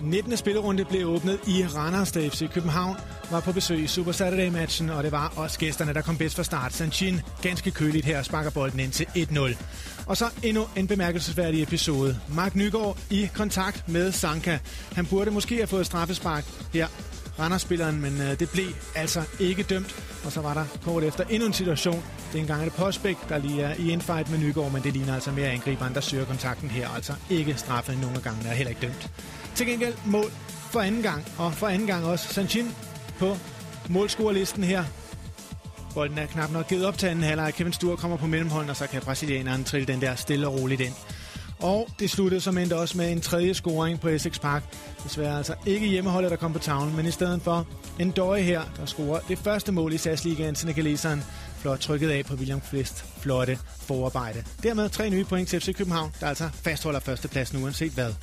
19. spillerunde blev åbnet i Randers, da FC København var på besøg i Super Saturday-matchen, og det var også gæsterne, der kom bedst fra start. Sanchin ganske køligt her sparker bolden ind til 1-0. Og så endnu en bemærkelsesværdig episode. Mark Nygaard i kontakt med Sanka. Han burde måske have fået straffespark her, Randers-spilleren, men det blev altså ikke dømt. Og så var der kort efter endnu en situation. Dengang er det Postbæk, der lige er i infight med Nygaard, men det ligner altså mere angriberen, der søger kontakten her. Altså ikke straffet nogle gange, der er heller ikke dømt. Til gengæld mål for anden gang, og for anden gang også Sanchin på målscorerlisten her. Bolden er knap nok givet op til anden halvleg. Kevin Sture kommer på mellemhånden, og så kan brasilianeren trille den der stille og roligt ind. Og det sluttede som endte også med en tredje scoring på Essex Park. Desværre altså ikke hjemmeholdet, der kom på tavlen, men i stedet for en Døje her, der scorer det første mål i SAS-ligaen, senegaleseren. Flot trykket af på William Kvist. Flotte forarbejde. Dermed 3 nye point til FC København, der altså fastholder førstepladsen uanset hvad.